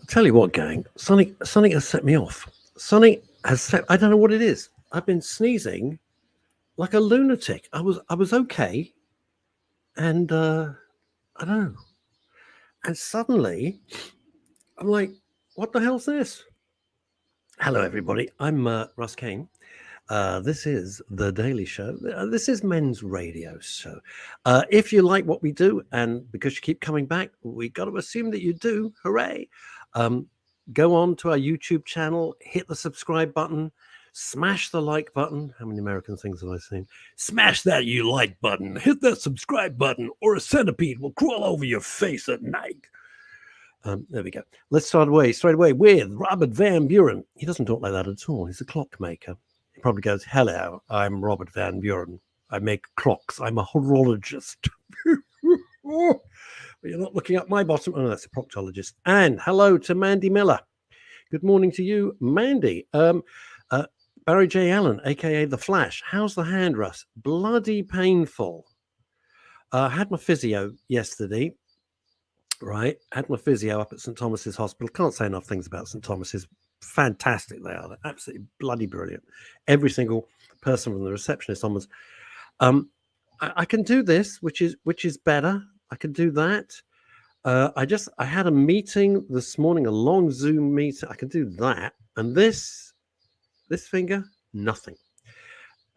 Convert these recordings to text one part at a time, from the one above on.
Tell you what, gang, something has set me off. Something has set. I don't know what it is. I've been sneezing like a lunatic. I was okay, and I don't know. And suddenly, I'm like, what the hell's this? Hello, everybody. I'm Russ Kane. This is The Daily Show. This is men's radio show. If you like what we do, and because you keep coming back, we got to assume that you do. Hooray. Go on to our YouTube channel, hit the subscribe button, smash the like button. How many American things have I seen? Smash that you like button, hit that subscribe button, or a centipede will crawl over your face at night. There we go. Let's start straight away with Robert Van Buren. He doesn't talk like that at all. He's a clockmaker. He probably goes, "Hello, I'm Robert Van Buren. I make clocks. I'm a horologist." But you're not looking up my bottom. Oh, no, that's a proctologist. And hello to Mandy Miller. Good morning to you, Mandy. Barry J. Allen, a.k.a. The Flash. How's the hand, Russ? Bloody painful. Had my physio yesterday. Right. Had my physio up at St. Thomas's Hospital. Can't say enough things about St. Thomas's. Fantastic they are. They're absolutely bloody brilliant. Every single person from the receptionist onwards. I can do this, which is better. I can do that. I had a meeting this morning, a long Zoom meeting. I can do that. And this finger, nothing.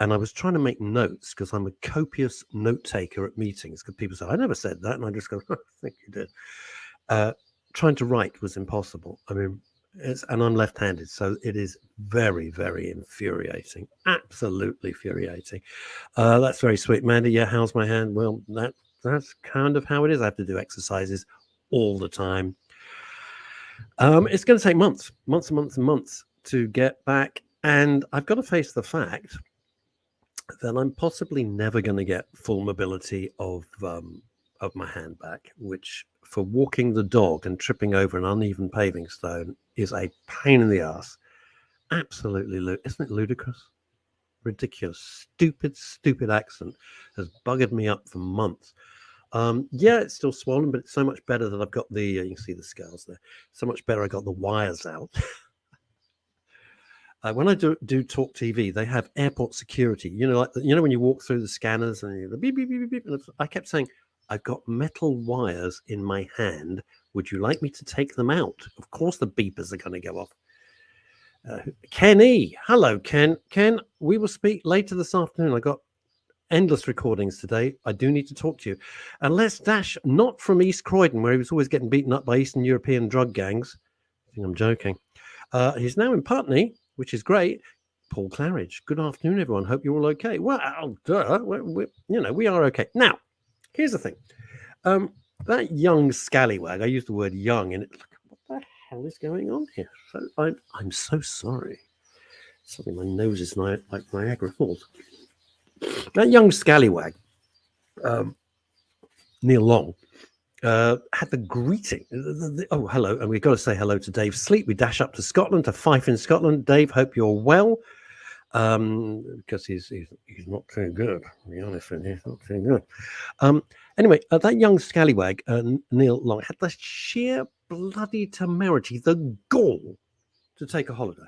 And I was trying to make notes because I'm a copious note taker at meetings. Because people say, "I never said that," and I just go, "I think you did." Trying to write was impossible. I mean, and I'm left-handed, so it is very, very infuriating. Absolutely infuriating. That's very sweet, Mandy. Yeah, how's my hand? Well, that's kind of how it is. I have to do exercises all the time. It's going to take months and months to get back, and I've got to face the fact that I'm possibly never going to get full mobility of my hand back, which for walking the dog and tripping over an uneven paving stone is a pain in the ass. Absolutely, isn't it ludicrous? Ridiculous, stupid accent has buggered me up for months. Yeah, it's still swollen, but it's so much better that I've got the, you can see the scales there. So much better I got the wires out. When I do talk TV, they have airport security. You know, when you walk through the scanners and the beep, beep, beep, beep. And I kept saying, "I've got metal wires in my hand. Would you like me to take them out?" Of course, the beepers are going to go off. Ken E. Hello, Ken. Ken, we will speak later this afternoon. I got endless recordings today. I do need to talk to you. And let's dash not from East Croydon, where he was always getting beaten up by Eastern European drug gangs. I think I'm joking. He's now in Putney, which is great. Paul Claridge. Good afternoon, everyone. Hope you're all okay. Well, duh. We are okay. Now, here's the thing. That young scallywag, I used the word young, and what the hell is going on here? So I'm so sorry. Suddenly my nose is like Niagara Falls. That young scallywag, Neil Long, had the greeting. Oh, hello. And we've got to say hello to Dave Sleep. We dash up to Scotland, to Fife in Scotland. Dave, hope you're well. Because he's not too good. To be honest with you, he's not too good. Anyway, that young scallywag, Neil Long, had the sheer bloody temerity, the gall to take a holiday.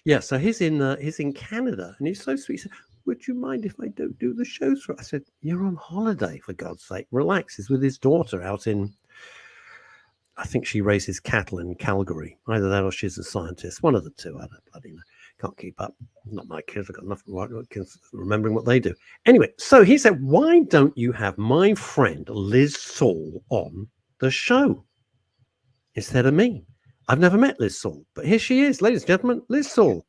Yeah, so he's in Canada, and he's so sweet. He said, "Would you mind if I don't do the shows for?" I said, "You're on holiday, for God's sake. Relax." He's with his daughter out in, I think she raises cattle in Calgary. Either that or she's a scientist. One of the two. I don't bloody know. Can't keep up. Not my kids. I've got nothing right remembering what they do. Anyway, so he said, "Why don't you have my friend Liz Saul on the show instead of me?" I've never met Liz Saul, but here she is, ladies and gentlemen, Liz Saul.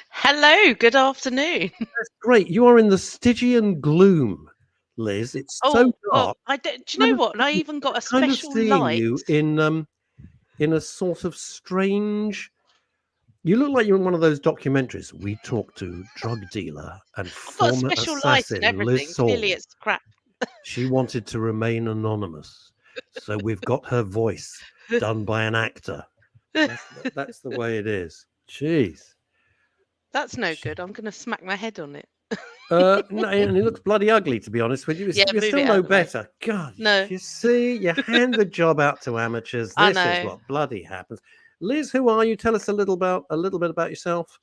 Hello, good afternoon. That's great. You are in the Stygian gloom, Liz. It's so dark. Well, do you know what? And I even got a special light. You in a sort of strange. You look like you're in one of those documentaries. We talk to drug dealer and former assassin Liz Saul. Clearly, it's crap. She wanted to remain anonymous, so we've got her voice done by an actor. That's the way it is. Jeez. That's no good. I'm going to smack my head on it. No, and he looks bloody ugly, to be honest with you. Yeah, You're move still it out no of the way. better. God, No, you see, you hand the job out to amateurs. I This is know. what bloody happens. Liz, who are you? Tell us a little bit about yourself.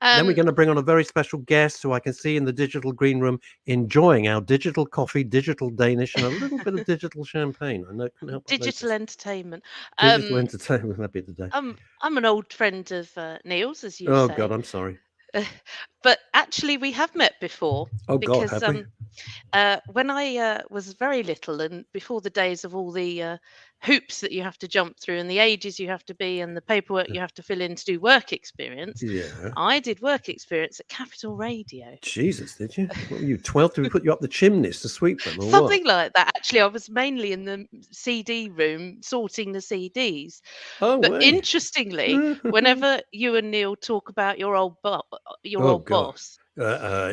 Then we're Um, going to bring on a very special guest who I can see in the digital green room enjoying our digital coffee, digital Danish, and a little bit of digital champagne. I know, couldn't help but digital notice. entertainment. Digital Um, entertainment, that'd be the day. I'm an old friend of Neil's, as you Oh, God, say. I'm sorry. But actually, we have met before Oh, God, because have we? when I was very little and before the days of all the hoops that you have to jump through and the ages you have to be and the paperwork you have to fill in to do work experience, Yeah. I did work experience at Capital Radio. Jesus, did you? What were you, 12? Did we put you up the chimneys to sweep them or what? Something like that. Actually, I was mainly in the CD room sorting the CDs. Oh, But way. interestingly, whenever you and Neil talk about your Oh, old God. boss,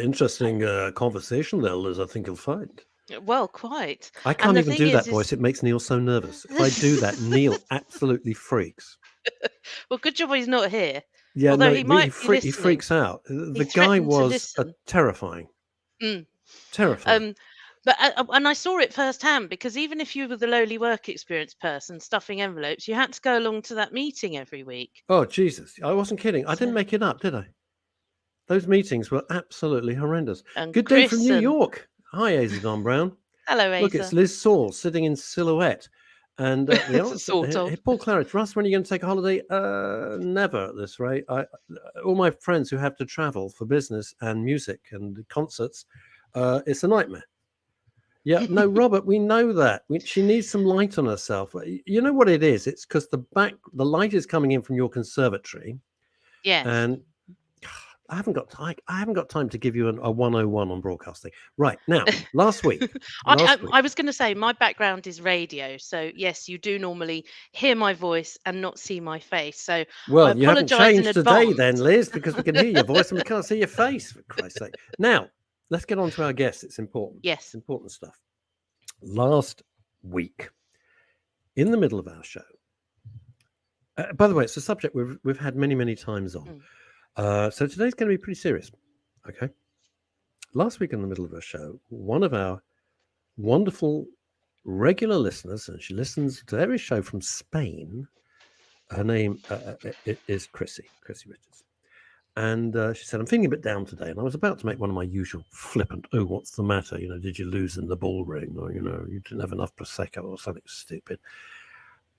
Interesting conversation there, Liz, I think you'll find. well, quite. I And can't the even thing do that is voice. It makes Neil so nervous. If I do that, Neil absolutely freaks. well, good job he's not here. Yeah, Although no, he might be he listening. freaks out. He The guy threatened to was listen. terrifying. Mm. Terrifying. Um, but and I saw it firsthand because even if you were the lowly work experience person stuffing envelopes, you had to go along to that meeting every week. Oh, Jesus. I wasn't kidding. I didn't So, make it up, did I? Those meetings were absolutely horrendous. and Good day from Chris New and York. Hi, Don Brown. hello, Look, it's Asa. Liz Saul sitting in silhouette. And the answer, Sort of. Paul Claridge, Russ, when are you going to take a holiday? Never at this rate. All my friends who have to travel for business and music and concerts, it's a nightmare. Yeah, no, Robert, we know that. She needs some light on herself. You know what it is? It's because the light is coming in from your conservatory, Yes. and I haven't got time. I haven't got time to give you a 101 on broadcasting. Right now, last week, I was going to say my background is radio, so yes, you do normally hear my voice and not see my face. So I well, you haven't apologise in changed today, then, advance. Liz, because we can hear your voice and we can't see your face. For Christ's sake! Now, let's get on to our guests. It's important. Yes. It's important stuff. Last week, in the middle of our show. By the way, it's a subject we've had many times on. So today's going to be pretty serious. Okay. Last week in the middle of our show, one of our wonderful regular listeners, and she listens to every show from Spain. Her name is Chrissy Richards. And she said, I'm feeling a bit down today. And I was about to make one of my usual flippant, oh, what's the matter? You know, did you lose in the ball ring? Or, you know, you didn't have enough Prosecco or something stupid.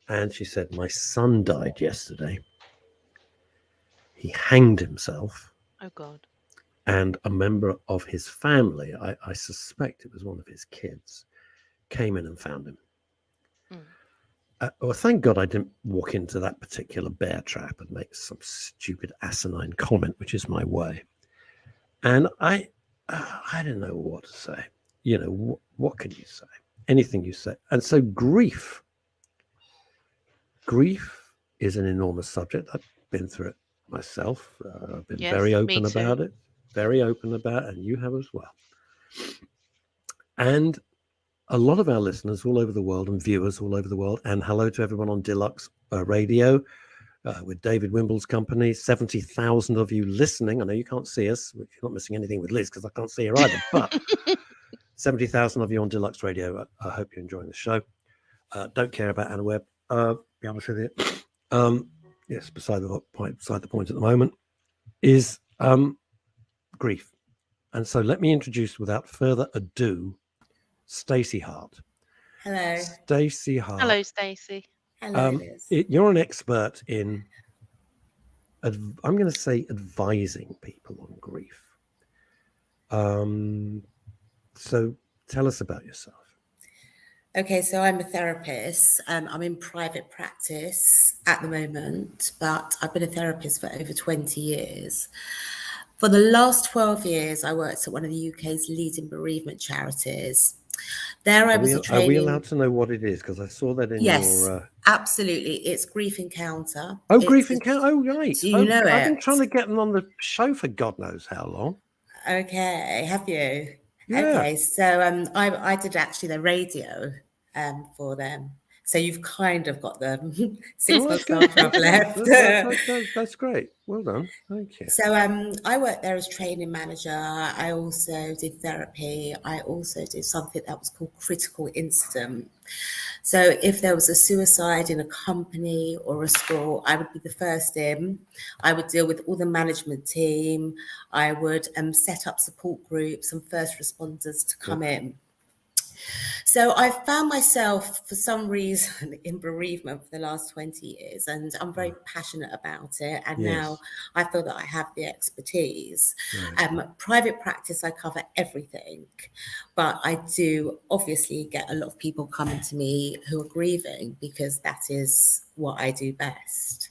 And she said, my son died yesterday. He hanged himself. Oh, God. And a member of his family, I suspect it was one of his kids, came in and found him. Well, thank God I didn't walk into that particular bear trap and make some stupid asinine comment, which is my way. And I didn't know what to say. You know, what can you say? Anything you say. And so grief is an enormous subject. I've been through it myself. I've been very open about it. Very open about it, and you have as well. And a lot of our listeners all over the world and viewers all over the world, and hello to everyone on Deluxe Radio with David Wimble's company, 70,000 of you listening. I know you can't see us, you're not missing anything with Liz because I can't see her either, but 70,000 of you on Deluxe Radio. I hope you're enjoying the show. Don't care about Anna Webb, be honest with you. Yes, beside the point at the moment is grief. And so let me introduce, without further ado, Stacy Hart. Hello. Stacy Hart. Hello, Stacy. Hello, Liz. You're an expert in, I'm going to say, advising people on grief. So tell us about yourself. Okay, so I'm a therapist. I'm in private practice at the moment, but I've been a therapist for over 20 years. For the last 12 years, I worked at one of the UK's leading bereavement charities. There I was a training... Are we allowed to know what it is? Because I saw that in yes, your... absolutely. It's Grief Encounter. Oh, Grief Encounter. Oh, right. Do you know it? I've been trying to get them on the show for God knows how long. Okay, have you? Yeah. Okay, so I did actually the radio for them. So you've kind of got the Oh, 6 that's months good. after I've left. That's great. Well done. Thank you. So I worked there as training manager. I also did therapy. I also did something that was called critical incident. So if there was a suicide in a company or a school, I would be the first in. I would deal with all the management team. I would set up support groups and first responders to come in. So I found myself, for some reason, in bereavement for the last 20 years, and I'm very passionate about it. And now I feel that I have the expertise. Private practice, I cover everything, but I do obviously get a lot of people coming to me who are grieving, because that is what I do best.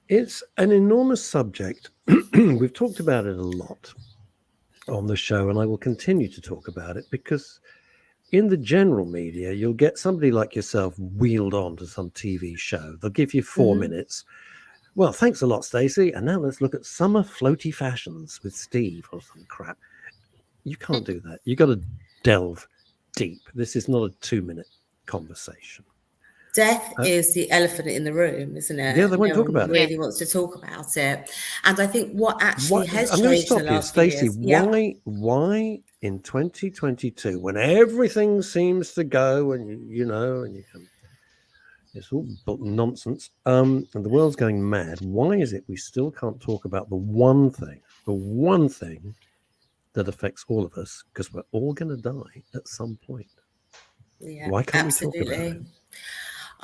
It's an enormous subject. We've talked about it a lot on the show, and I will continue to talk about it, because in the general media, you'll get somebody like yourself wheeled on to some TV show. They'll give you 4 minutes. Well, thanks a lot, Stacey. And now let's look at summer floaty fashions with Steve or some crap. You can't do that. You got to delve deep. This is not a 2-minute conversation. Death is the elephant in the room, isn't it? Yeah, they won't talk about it. Really wants to talk about it. And I think what actually has I'm going to changed stop in the you, last few Stacey. years. Why in 2022, when everything seems to go and you know, and you can, it's all nonsense, and the world's going mad, why is it we still can't talk about the one thing that affects all of us? Because we're all going to die at some point. Yeah, why can't absolutely. we talk about it?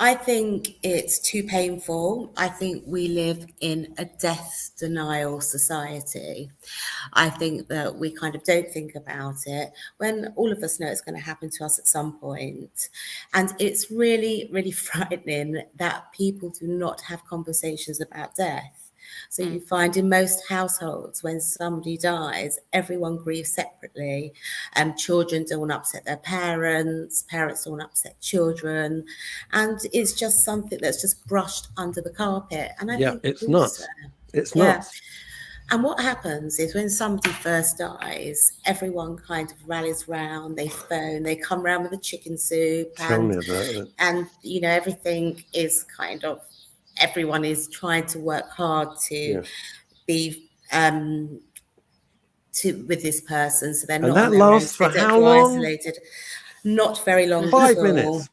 I think it's too painful. I think we live in a death denial society. I think that we kind of don't think about it when all of us know it's going to happen to us at some point. And it's really, really frightening that people do not have conversations about death. So you find in most households, when somebody dies, everyone grieves separately. Children don't want to upset their parents don't want to upset children. And it's just something that's just brushed under the carpet. And I think it's also, nuts. It's nuts. And what happens is when somebody first dies, everyone kind of rallies round, they phone, they come round with a chicken soup. Tell me about it. And, you know, everything is kind of, everyone is trying to work hard to be with this person, so they're not. And that lasts for how long? Isolated. Not very long. 5 minutes.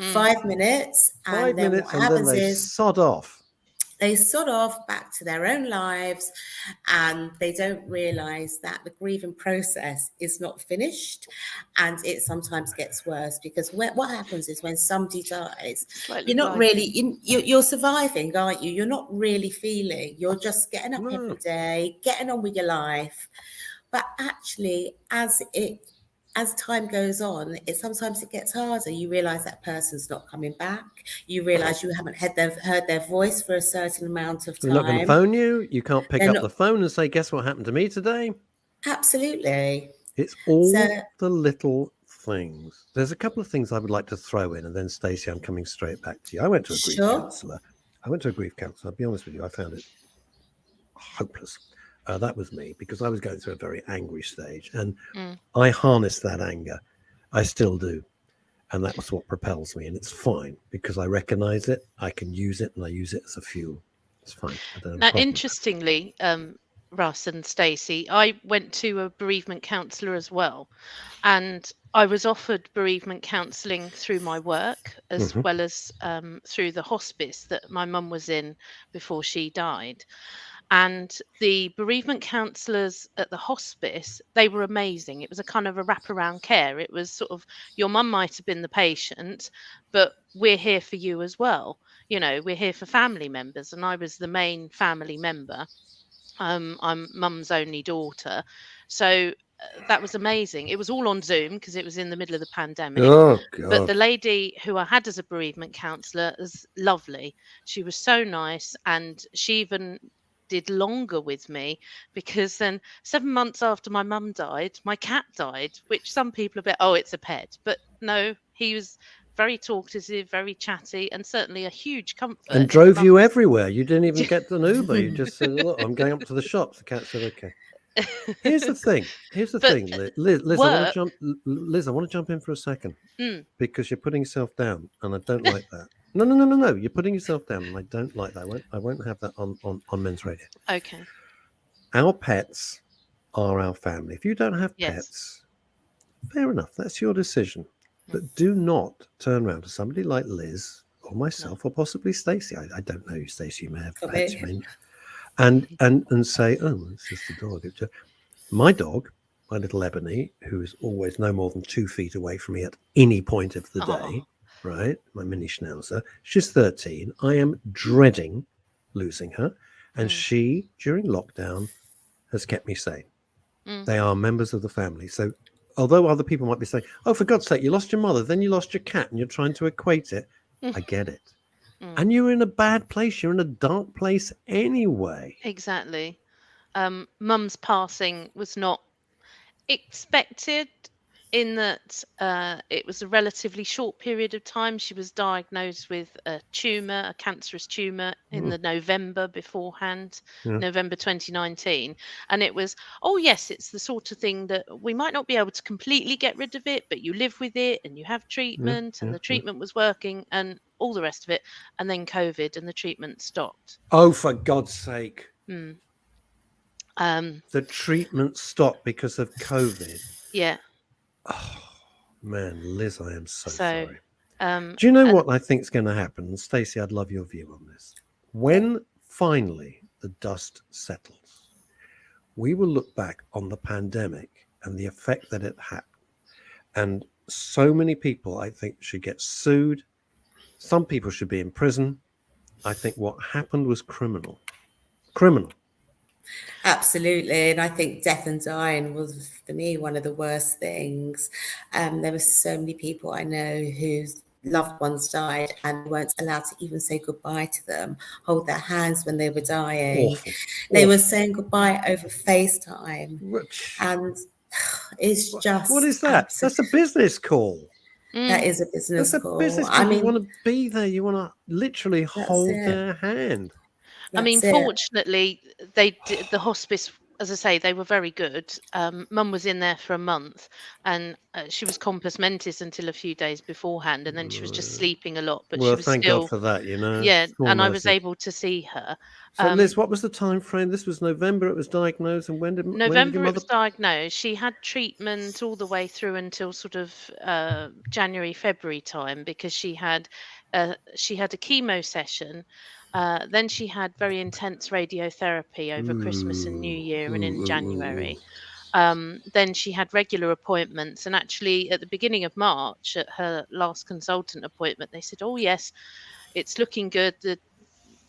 5 minutes. 5 minutes, and then they sod off. They sod off back to their own lives, and they don't realise that the grieving process is not finished, and it sometimes gets worse, because what happens is when somebody dies, you're not really, you're surviving, aren't you? You're not really feeling, you're just getting up every day, getting on with your life. But actually, as time goes on, sometimes it gets harder. You realise that person's not coming back. You realise you haven't heard their voice for a certain amount of time. They're not going to phone you. You can't pick up the phone and say, guess what happened to me today? Absolutely. It's all the little things. There's a couple of things I would like to throw in, and then, Stacey, I'm coming straight back to you. I went to a grief counsellor. I'll be honest with you. I found it hopeless. That was me, because I was going through a very angry stage, and I harnessed that anger. I still do. And that was what propels me. And it's fine, because I recognize it, I can use it, and I use it as a fuel. It's fine. Now, interestingly, Russ and Stacey, I went to a bereavement counsellor as well. And I was offered bereavement counselling through my work, as well as through the hospice that my mum was in before she died. And the bereavement counsellors at the hospice, they were amazing. It was a kind of a wraparound care. It was sort of, your mum might have been the patient, but we're here for you as well. You know, we're here for family members. And I was the main family member. I'm mum's only daughter. So that was amazing. It was all on Zoom, because it was in the middle of the pandemic. Oh, God. But the lady who I had as a bereavement counsellor was lovely. She was so nice. And she even did longer with me, because then 7 months after my mum died, my cat died, which some people are a bit, oh, it's a pet. But no, he was very talkative, very chatty, and certainly a huge comfort. And drove you everywhere. You didn't even get an Uber. You just said, look, I'm going up to the shops. The cat said, okay. Here's the thing. Here's the But thing, Liz. I want to work. jump. Liz, I want to jump in for a second Mm, because you're putting yourself down, and I don't like that. No. You're putting yourself down, and I don't like that. I won't have that on men's radio. okay. Our pets are our family. If you don't have Yes. pets, fair enough. That's your decision. Mm. But do not turn around to somebody like Liz or myself or possibly Stacy. I don't know you, Stacy. You may have Could pets. be. You may, and say, oh, it's just the dog. My dog, my little Ebony, who is always no more than 2 feet away from me at any point of the day, right? My mini schnauzer. She's 13. I am dreading losing her. And she, during lockdown, has kept me sane. They are members of the family. So although other people might be saying, oh, for God's sake, you lost your mother, then you lost your cat, and you're trying to equate it. I get it. And you're in a bad place. You're in a dark place anyway. Exactly. Mum's passing was not expected in that it was a relatively short period of time. She was diagnosed with a tumour, a cancerous tumour, in the November beforehand, November 2019. And it was, oh, yes, it's the sort of thing that we might not be able to completely get rid of it, but you live with it and you have treatment and the treatment was working and all the rest of it. And then COVID and the treatment stopped. Oh, for God's sake. Um, The treatment stopped because of COVID. yeah. Oh, man, Liz, I am so So, sorry. um, Do you know and- what I think is going to happen? And Stacey, I'd love your view on this. When finally the dust settles, we will look back on the pandemic and the effect that it had. And so many people, I think, should get sued. Some people should be in prison. I think what happened was criminal. Criminal. Absolutely. And I think death and dying was, for me, one of the worst things. There were so many people I know whose loved ones died and weren't allowed to even say goodbye to them, hold their hands when they were dying. Awful. They were saying goodbye over FaceTime. Which, And it's just... what is that? That's a business call. That is a business That's call. a business call. You want to be there. You want to literally hold it. their hand. I mean, That's it. fortunately, they did, the hospice, as I say, they were very good. Mum was in there for a month and she was compos mentis until a few days beforehand. And then she was just sleeping a lot, but Well, she was thank still, God for that, you know. yeah. Small And I was mercy. able to see her. So, Liz, what was the time frame? This was November. It was diagnosed, and when did November your it mother? was diagnosed. She had treatment all the way through until sort of January, February time because she had a chemo session. Then she had very intense radiotherapy over Christmas and New Year and in January. Then she had regular appointments. And actually, at the beginning of March, at her last consultant appointment, they said, oh, yes, it's looking good.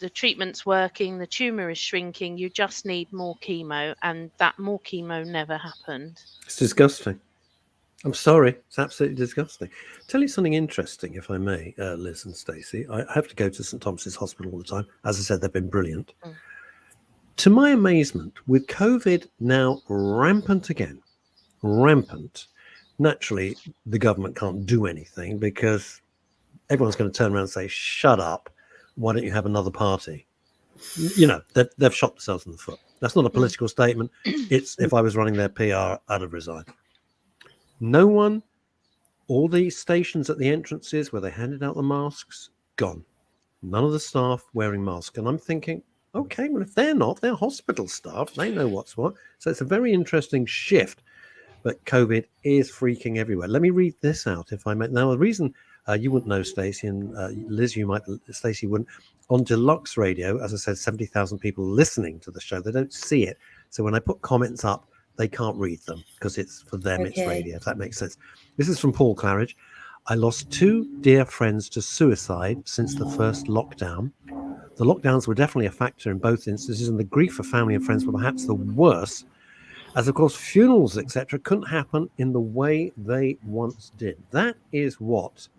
The treatment's working. The tumour is shrinking. You just need more chemo. And that more chemo never happened. It's disgusting. I'm sorry. It's absolutely disgusting. Tell you something interesting, if I may, Liz and Stacey. I have to go to St Thomas's Hospital all the time. As I said, they've been brilliant. To my amazement, with COVID now rampant again, naturally, the government can't do anything because everyone's going to turn around and say, shut up. Why don't you have another party? You know, they've shot themselves in the foot. That's not a political statement. It's if I was running their PR, I'd have resigned. No one, all the stations at the entrances where they handed out the masks, gone. None of the staff wearing masks. And I'm thinking, okay, well, if they're not, they're hospital staff. They know what's what. So it's a very interesting shift. But COVID is freaking everywhere. Let me read this out, if I may. Now, the reason you wouldn't know, Stacey, and Liz, you might, Stacey wouldn't. On Deluxe Radio, as I said, 70,000 people listening to the show. They don't see it. So when I put comments up, they can't read them because it's for them, It's radio, if that makes sense. This is from Paul Claridge. I lost 2 dear friends to suicide since the first lockdown. The lockdowns were definitely a factor in both instances, and the grief for family and friends were perhaps the worst, as of course funerals, etc., couldn't happen in the way they once did. That is what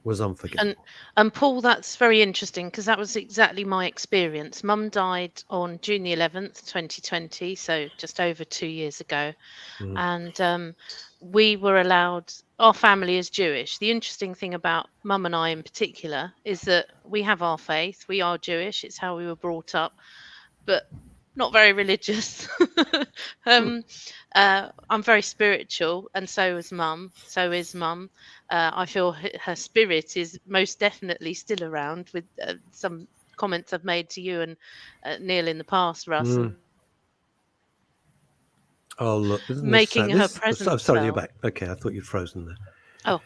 was unforgivable. And Paul, that's very interesting because that was exactly my experience. Mum died on June the 11th, 2020, so just over 2 years ago. And we were allowed, our family is Jewish. The interesting thing about Mum and I in particular is that we have our faith. We are Jewish. It's how we were brought up. But not very religious. um, I'm very spiritual, and so is mum. So is mum. I feel her spirit is most definitely still around, with some comments I've made to you and Neil in the past, Russ, and Oh, look, isn't this making sad? her This, I'm presence sorry, you're felt. back. Okay, I thought you'd frozen there. Oh,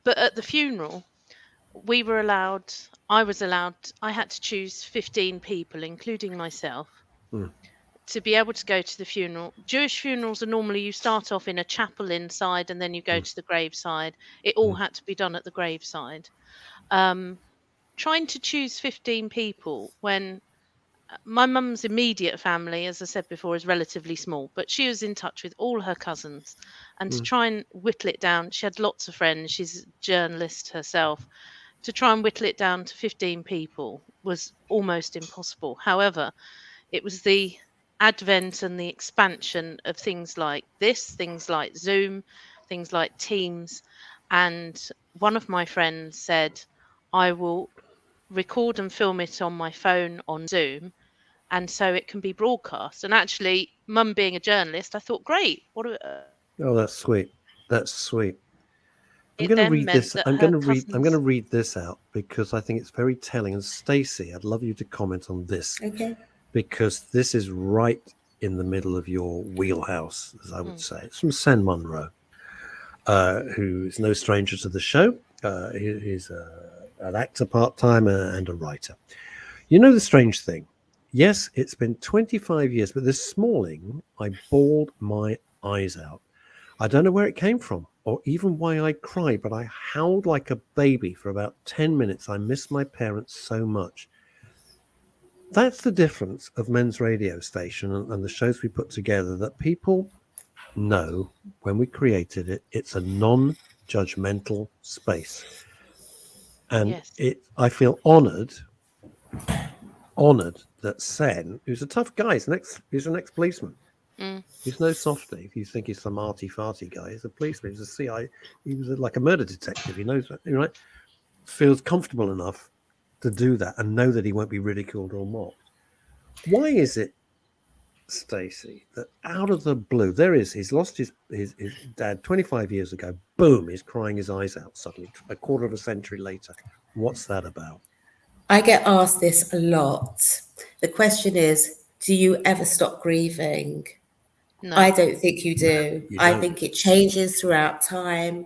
but at the funeral, I was allowed, I had to choose 15 people, including myself, Mm. to be able to go to the funeral. Jewish funerals are normally, you start off in a chapel inside and then you go to the graveside. It all had to be done at the graveside. Trying to choose 15 people when my mum's immediate family, as I said before, is relatively small, but she was in touch with all her cousins. And to try and whittle it down, she had lots of friends. She's a journalist herself. To try and whittle it down to 15 people was almost impossible. However, it was the advent and the expansion of things like this, things like Zoom, things like Teams. And one of my friends said, I will record and film it on my phone on Zoom, and so it can be broadcast. And actually, mum being a journalist, I thought, great. Oh, that's sweet. That's sweet. I'm It going to then read meant this. that I'm her going to read. I'm going to cousins. read this out because I think it's very telling. And Stacy, I'd love you to comment on this Okay. because this is right in the middle of your wheelhouse, as I would say. It's from Sen Munro, who is no stranger to the show. He's an actor part-time and a writer. You know the strange thing? Yes, it's been 25 years, but this morning I bawled my eyes out. I don't know where it came from or even why I cried, but I howled like a baby for about 10 minutes. I miss my parents so much. That's the difference of Men's Radio Station and the shows we put together, that people know when we created it, it's a non-judgmental space. And Yes. I feel honored that Sen, who's a tough guy, he's an ex-policeman. Mm. He's no softy. If you think he's some arty-farty guy, he's a policeman. He's a CI. He was like a murder detective. He knows that, right? Feels comfortable enough to do that and know that he won't be ridiculed or mocked. Why is it, Stacy, that out of the blue, he's lost his dad 25 years ago. Boom, he's crying his eyes out suddenly, a quarter of a century later. What's that about? I get asked this a lot. The question is, do you ever stop grieving? No. I don't think you do. You I don't. think it changes throughout time.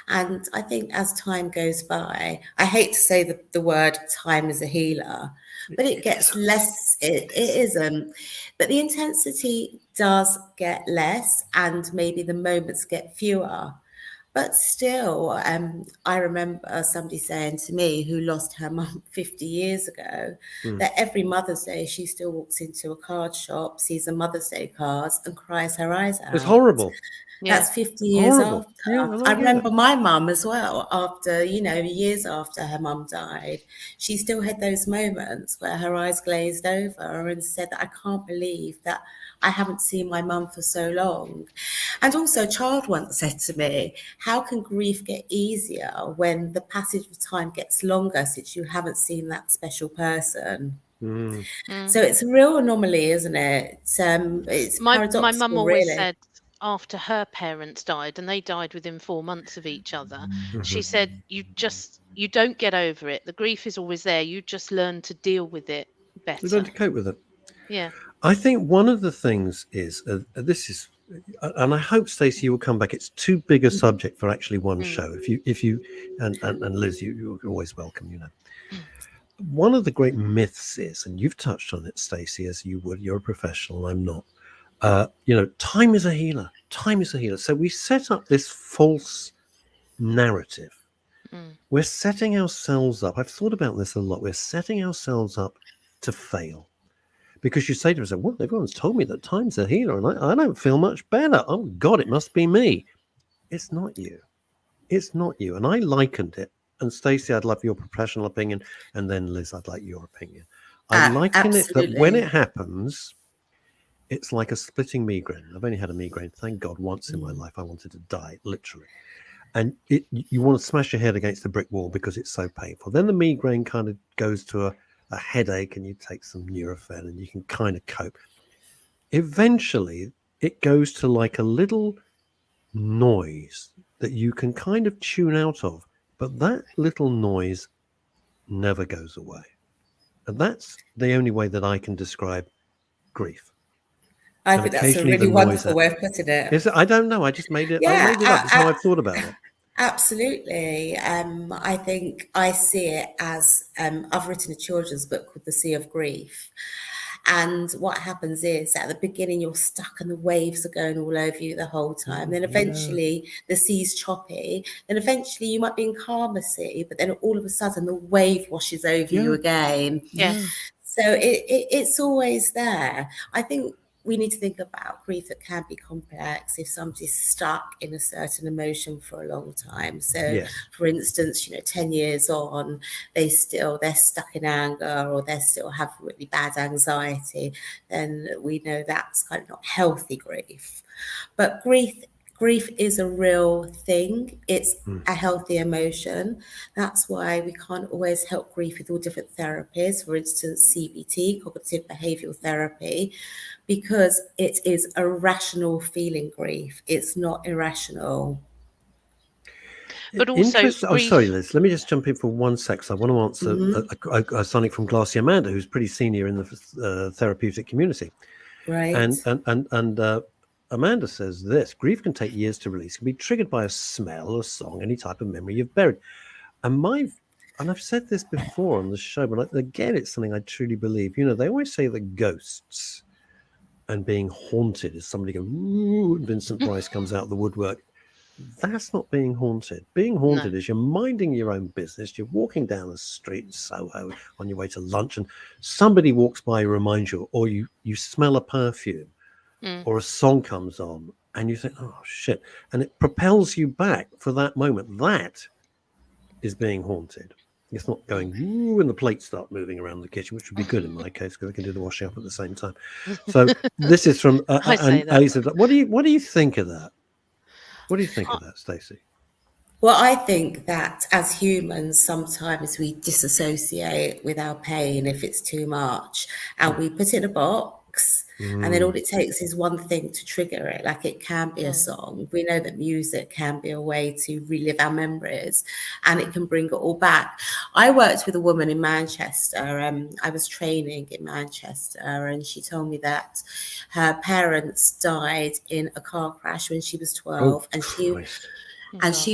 And I think as time goes by, I hate to say the word time is a healer, but it gets less, it isn't. But the intensity does get less and maybe the moments get fewer. But still, I remember somebody saying to me who lost her mum 50 years ago that every Mother's Day she still walks into a card shop, sees a Mother's Day card and cries her eyes out. It's horrible. Yeah. That's 50 years Horrible. after. Yeah, and I I get remember it. my mum as well, after, years after her mum died, she still had those moments where her eyes glazed over and said that I can't believe that I haven't seen my mum for so long. And also, a child once said to me, how can grief get easier when the passage of time gets longer since you haven't seen that special person? Mm. So it's a real anomaly, isn't it? It's My mum paradoxical, always really. said, after her parents died, and they died within 4 months of each other, she said, you don't get over it. The grief is always there. You just learn to deal with it We learn better. to cope with it. Yeah. I think one of the things is this is, and I hope Stacey you will come back. It's too big a subject for actually one show. If you and Liz, you're always welcome. One of the great myths is, and you've touched on it, Stacey, as you would. You're a professional. I'm not. Time is a healer. Time is a healer. So we set up this false narrative. We're setting ourselves up. I've thought about this a lot. We're setting ourselves up to fail. Because you say to yourself, well, everyone's told me that time's a healer, and I don't feel much better. Oh, God, it must be me. It's not you. It's not you. And I likened it. And Stacey, I'd love your professional opinion. And then Liz, I'd like your opinion. I liken it that when Absolutely. it happens, it's like a splitting migraine. I've only had a migraine, thank God, once in my life. I wanted to die, literally. And you want to smash your head against the brick wall because it's so painful. Then the migraine kind of goes to a headache and you take some Nurofen and you can kind of cope. Eventually, it goes to like a little noise that you can kind of tune out of, but that little noise never goes away. And that's the only way that I can describe grief. I And think that's a occasionally really the noise wonderful way of putting it. is, I don't know. I just made it. I Yeah, made it up. That's how I've thought about it. absolutely. I think I see it as I've written a children's book called The Sea of Grief. And what happens is at the beginning, you're stuck and the waves are going all over you the whole time. Then eventually the sea's choppy. Then eventually you might be in calmer sea, but then all of a sudden the wave washes over you again. Yes. So it's always there. I think we need to think about grief that can be complex if somebody's stuck in a certain emotion for a long time. So, for instance, 10 years on, they're stuck in anger, or they still have really bad anxiety, then we know that's kind of not healthy grief. But grief is a real thing. It's a healthy emotion. That's why we can't always help grief with all different therapies, for instance, CBT, cognitive behavioral therapy, because it is a rational feeling grief. It's not irrational. But also grief... Oh, sorry, Liz. Let me just jump in for 1 sec. So I want to answer something from Glassy Amanda, who's pretty senior in the therapeutic community. Right. And Amanda says this: grief can take years to release. It can be triggered by a smell, a song, any type of memory you've buried. And I've said this before on the show, but again, it's something I truly believe. They always say that ghosts and being haunted is somebody going, ooh, and Vincent Price comes out of the woodwork. That's not being haunted. Being haunted is you're minding your own business. You're walking down the street in Soho on your way to lunch, and somebody walks by and reminds you, or you smell a perfume, or a song comes on, and you think, oh, shit. And it propels you back for that moment. That is being haunted. It's not going, ooh, and the plates start moving around the kitchen, which would be good in my case because I can do the washing up at the same time. So this is from what do you think of that? What do you think of that, Stacey? Well, I think that as humans, sometimes we disassociate with our pain if it's too much, and we put it in a box, and then all it takes is one thing to trigger it. Like, it can be a song. We know that music can be a way to relive our memories, and it can bring it all back. I worked with a woman in Manchester. I was training in Manchester, and she told me that her parents died in a car crash when she was 12, and she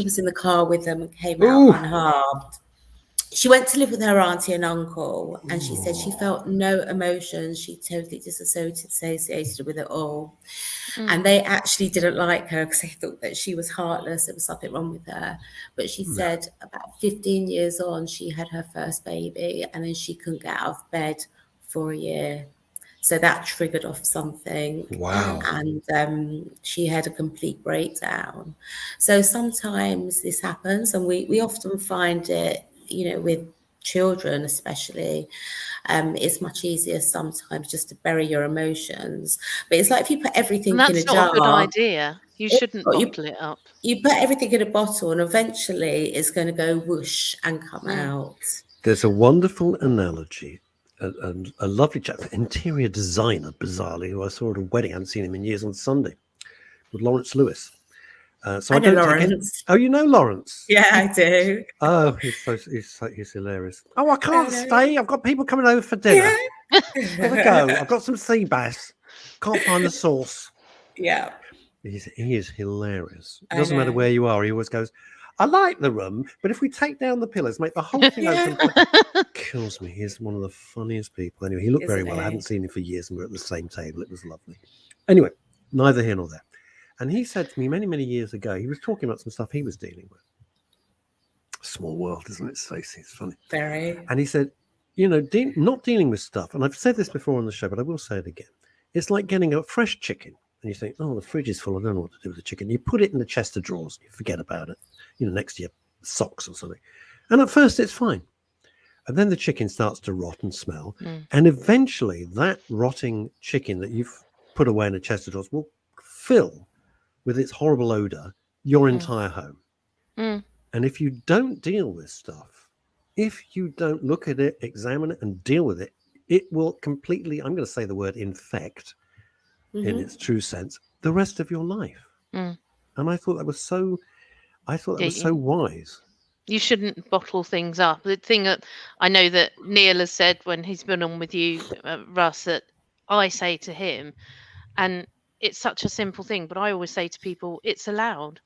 was in the car with them and came out unharmed. She went to live with her auntie and uncle, and she said she felt no emotions. She totally disassociated with it all. And they actually didn't like her because they thought that she was heartless. There was something wrong with her. But she said about 15 years on, she had her first baby, and then she couldn't get out of bed for a year. So that triggered off something. Wow. And she had a complete breakdown. So sometimes this happens, and we often find it, with children especially. It's much easier sometimes just to bury your emotions. But it's like if you put everything in a jar. That's not a good idea. You shouldn't bottle it up. You put everything in a bottle, and eventually it's going to go whoosh and come out. There's a wonderful analogy. A lovely chap, interior designer, bizarrely, who I saw at a wedding. I haven't seen him in years, on Sunday, with Lawrence Lewis. So I know Lawrence. Oh, you know Lawrence? Yeah, I do. Oh, he's hilarious. Oh, I can't stay. I've got people coming over for dinner. Yeah. Gotta go. I've got some sea bass. Can't find the sauce. Yeah. He is hilarious. It doesn't matter where you are. He always goes, I like the room, but if we take down the pillars, make the whole thing open, kills me. He's one of the funniest people. Anyway, he looked very well. I haven't seen him for years, and we're at the same table. It was lovely. Anyway, neither here nor there. And he said to me many, many years ago, he was talking about some stuff he was dealing with. Small world, isn't it, Stacey? It's funny. Very. And he said, not dealing with stuff, and I've said this before on the show, but I will say it again. It's like getting a fresh chicken, and you think, oh, the fridge is full. I don't know what to do with the chicken. You put it in the chest of drawers, you forget about it, next to your socks or something. And at first it's fine. And then the chicken starts to rot and smell. And eventually that rotting chicken that you've put away in a chest of drawers will fill with its horrible odor your entire home. And if you don't deal with stuff, if you don't look at it, examine it, and deal with it, it will completely, I'm going to say the word infect in its true sense, the rest of your life. Mm. And I thought that was so, Yeah, wise. you shouldn't bottle things up. The thing that I know that Neil has said when he's been on with you, Russ, that I say to him, and it's such a simple thing, but I always say to people, it's allowed.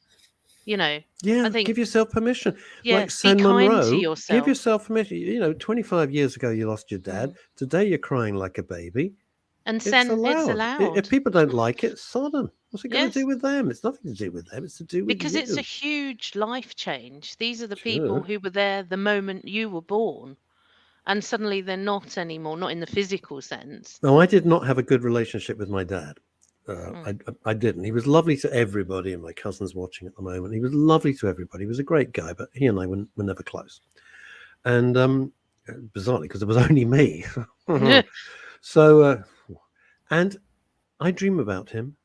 I Yeah, think, give yourself permission. yeah, Like be San kind to Monroe, give yourself. yourself permission. 25 years ago, you lost your dad. Today, you're crying like a baby. And It's it's allowed. If allowed. people don't like it, sod 'em. What's it got to Yes, do with them? It's nothing to do with them. It's to do with because it's a you. huge life change. These are the people Sure. who were there the moment you were born, and suddenly they're not anymore, not in the physical sense. No, I did not have a good relationship with my dad. Mm. I didn't. He was lovely to everybody, and my cousin's watching at the moment. He was lovely to everybody. He was a great guy, but he and I were never close. And bizarrely, because it was only me. So, and I dream about him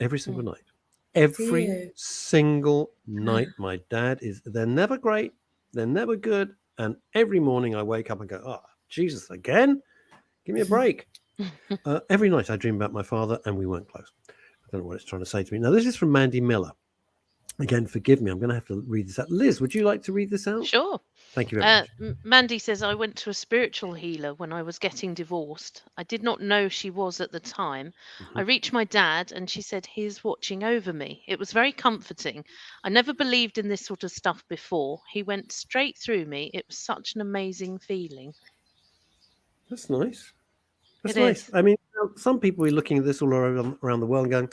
every single night. Do Every you? single night, my dad is, they're never great, they're never good. And every morning I wake up and go, oh, Jesus, again? Give me a break. Every night I dream about my father, and we weren't close. I don't know what it's trying to say to me. Now, this is from Mandy Miller. Again, forgive me, I'm going to have to read this out. Liz, would you like to read this out? Sure. Thank you very much. Mandy says, I went to a spiritual healer when I was getting divorced. I did not know she was at the time. I reached my dad and she said, he's watching over me. It was very comforting. I never believed in this sort of stuff before. He went straight through me. It was such an amazing feeling. That's nice. That's It nice. is. I mean, some people are looking at this all around the world and going,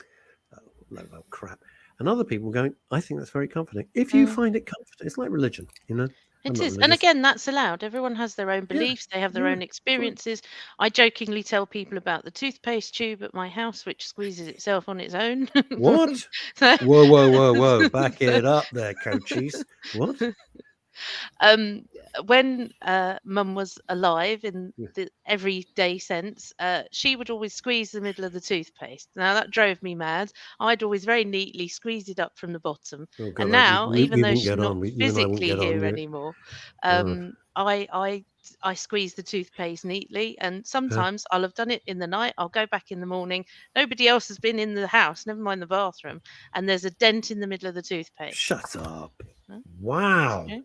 oh, load of crap. And other people going, I think that's very comforting. If you find it comforting, it's like religion, I'm It not is. And religious. again, that's allowed. Everyone has their own Yeah, beliefs, they have their yeah, own experiences. I jokingly tell people about the toothpaste tube at my house, which squeezes itself on its own. What? So- Whoa. Back it up there, coaches. What? um when mum was alive in Yeah. the everyday sense, she would always squeeze the middle of the toothpaste. Now that drove me mad. I'd always very neatly squeezed it up from the bottom. Oh, And God, now, we even though wouldn't she's get not on. You and I wouldn't physically get on. here Yeah. anymore, God. I squeeze the toothpaste neatly, and sometimes I'll have done it in the night. I'll go back in the morning. Nobody else has been in the house, never mind the bathroom, and there's a dent in the middle of the toothpaste. Shut up. Huh? Wow. Okay.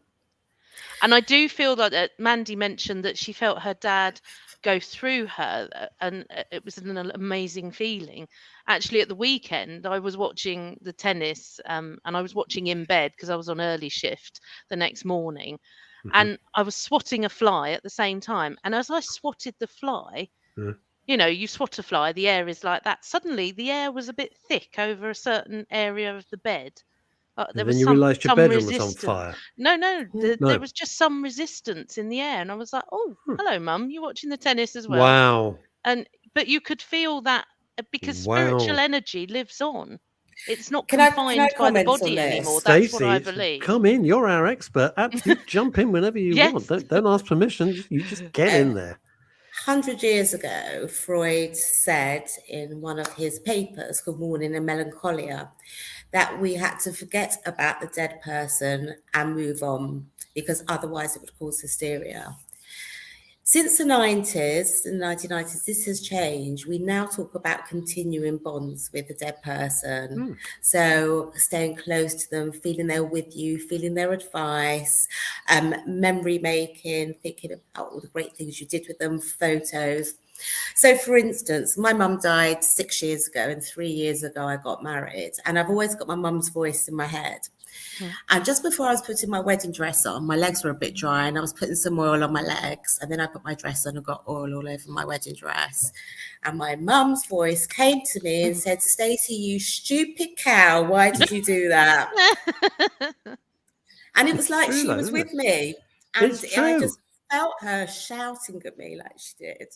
And I do feel that Mandy mentioned that she felt her dad go through her, and it was an amazing feeling. Actually, at the weekend, I was watching the tennis, and I was watching in bed because I was on early shift the next morning, and I was swatting a fly at the same time. And as I swatted the fly, you swat a fly, the air is like that. Suddenly, the air was a bit thick over a certain area of the bed. There And was then you realised your some bedroom was on resistance. fire. No, there No. was just some resistance in the air, and I was like, "Oh, hello, Mum. You're watching the tennis as well." Wow. But you could feel that because spiritual Wow. energy lives on. It's not Can I confined by the comment on body this? anymore. That's what I Stacey, believe. come in. You're our expert. You jump in whenever you want. Yes. Don't ask permission. You just get in there. 100 years ago, Freud said in one of his papers, Good Morning and Melancholia, that we had to forget about the dead person and move on because otherwise it would cause hysteria. Since the 90s, in the 1990s, this has changed. We now talk about continuing bonds with the dead person. So staying close to them, feeling they're with you, feeling their advice, memory making, thinking about all the great things you did with them, photos. So, for instance, my mum died 6 years ago, and 3 years ago I got married, and I've always got my mum's voice in my head. And just before I was putting my wedding dress on, my legs were a bit dry, and I was putting some oil on my legs, and then I put my dress on and got oil all over my wedding dress. And my mum's voice came to me and said, "Stacey, you stupid cow, why did you do that?" And it was like true, she though, was isn't with it? me, and It's I true. just felt her shouting at me like she did.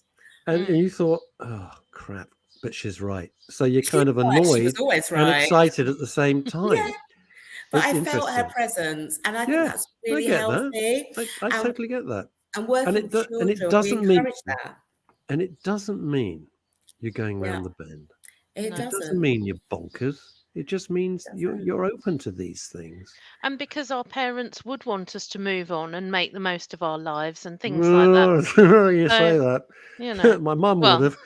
And you thought, oh, crap, but she's right. So you're She's kind of right, she annoyed was always and right. excited at the same time. Yeah. But It's I felt her interesting. presence, and I think Yeah, that's I really get healthy. that. I totally get that. And working And with and it children, we doesn't mean encourage that. and it doesn't mean you're going Yeah, round the bend. it It doesn't doesn't. mean you're bonkers. It just means you're open to these things. And because our parents would want us to move on and make the most of our lives and things like that. You say that. You know, My mum well, would have.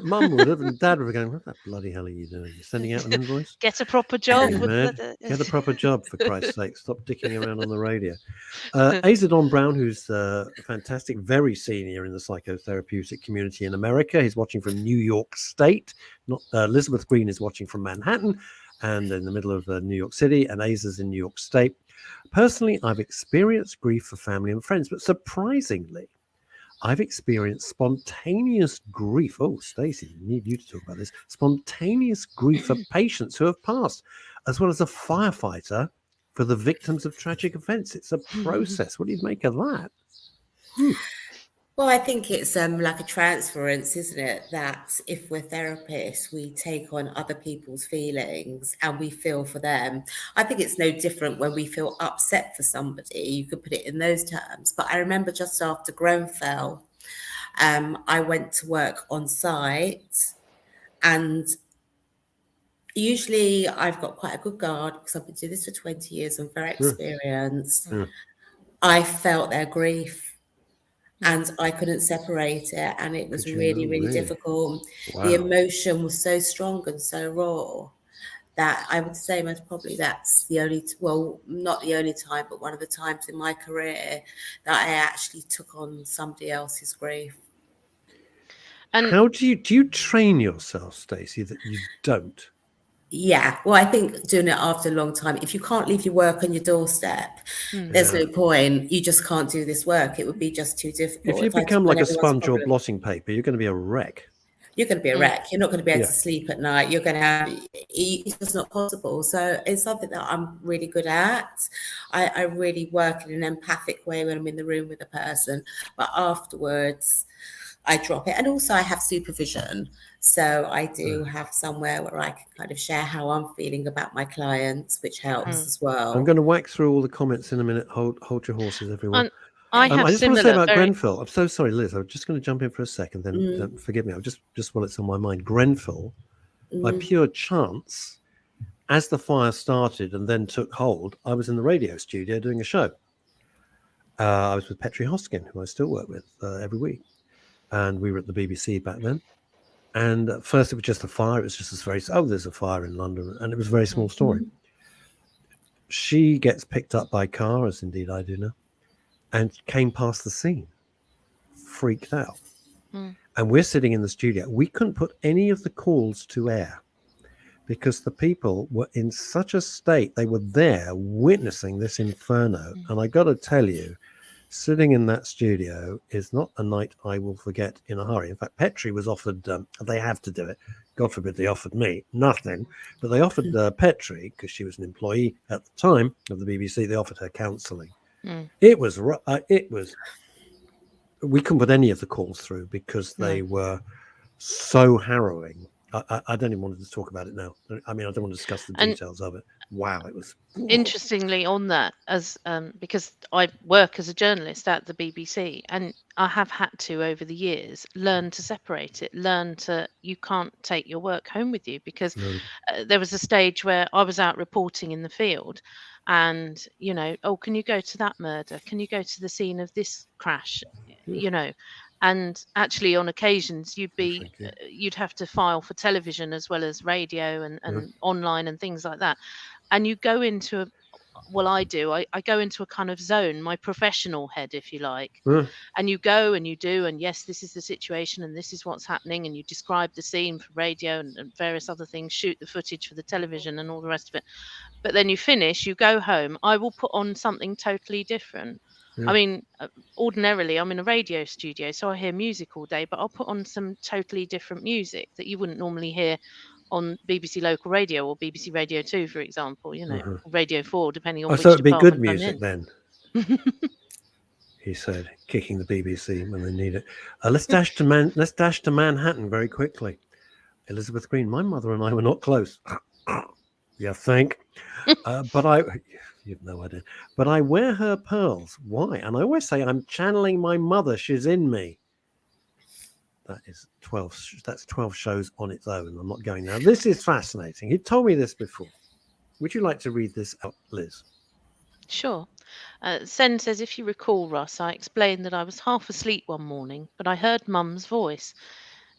Mum would have, and Dad would be going, "What the bloody hell are you doing? You're sending out an invoice? get a proper job. You with mad? Get a proper job, for Christ's sake. Stop dicking around on the radio." Azadon Brown, who's fantastic, very senior in the psychotherapeutic community in America. He's watching from New York State. Not Elizabeth Green is watching from Manhattan and in the middle of New York City, and Aza's in New York State. Personally, I've experienced grief for family and friends, but surprisingly, I've experienced spontaneous grief. Oh, Stacy, need you to talk about this. Spontaneous grief for patients who have passed, as well as a firefighter for the victims of tragic events. It's a process. What do you make of that? Well, I think it's like a transference, isn't it? That if we're therapists, we take on other people's feelings and we feel for them. I think it's no different when we feel upset for somebody. You could put it in those terms. But I remember just after Grenfell, I went to work on site, and usually I've got quite a good guard because I've been doing this for 20 years. I'm very experienced. I felt their grief. And I couldn't separate it, and it was really, really difficult. Wow. The emotion was so strong and so raw that I would say most probably that's the only, well, not the only time, but one of the times in my career that I actually took on somebody else's grief. And how do you train yourself, Stacey, that you don't? Yeah, well, I think doing it after a long time, if you can't leave your work on your doorstep, there's no point. You just can't do this work. It would be just too difficult. If you become like a sponge or blotting paper, you're going to be a wreck. You're going to be a wreck. You're not going to be able to sleep at night. You're going to have, it's just not possible. So it's something that I'm really good at. I really work in an empathic way when I'm in the room with a person, but afterwards I drop it. And also I have supervision. So I do have somewhere where I can kind of share how I'm feeling about my clients, which helps as well. I'm going to whack through all the comments in a minute. Hold your horses, everyone. I just want to say about Grenfell. I'm so sorry, Liz. I'm just going to jump in for a second. Then forgive me. Just while it's on my mind, Grenfell, by pure chance, as the fire started and then took hold, I was in the radio studio doing a show. I was with Petri Hoskin, who I still work with every week, and we were at the BBC back then. And at first, it was just a fire. It was just there's a fire in London, and it was a very small story. She gets picked up by car, as indeed I do now, and came past the scene, freaked out. And we're sitting in the studio. We couldn't put any of the calls to air because the people were in such a state. They were there witnessing this inferno. And I got to tell you, sitting in that studio is not a night I will forget in a hurry. In fact, Petri was offered, they have to do it. God forbid they offered me nothing, but they offered Petri, because she was an employee at the time of the BBC, they offered her counselling. It was, we couldn't put any of the calls through because they were so harrowing. I don't even want to talk about it now. I mean, I don't want to discuss the details of it. Wow, it was. Interestingly, on that, as because I work as a journalist at the BBC, and I have had to over the years learn to separate it. You can't take your work home with you because there was a stage where I was out reporting in the field, and can you go to that murder? Can you go to the scene of this crash? And actually on occasions you'd have to file for television as well as radio and online and things like that, and you go into I go into a kind of zone, my professional head, if you like, and you go and you do, and yes, this is the situation and this is what's happening, and you describe the scene for radio and various other things, shoot the footage for the television and all the rest of it, but then you finish, you go home, I will put on something totally different. I mean, ordinarily I'm in a radio studio, so I hear music all day, but I'll put on some totally different music that you wouldn't normally hear on BBC Local Radio or BBC Radio 2, for example, Radio 4, depending on which so it'd be good department music then, he said, kicking the BBC when they need it. Let's dash to Manhattan very quickly. Elizabeth Green, my mother and I were not close. You think? But you've no idea. But I wear her pearls. Why? And I always say, I'm channeling my mother. She's in me. That is 12. That's 12 shows on its own. I'm not going now. This is fascinating. He told me this before. Would you like to read this out, Liz? Sure. Sen says, if you recall, Russ, I explained that I was half asleep one morning, but I heard Mum's voice.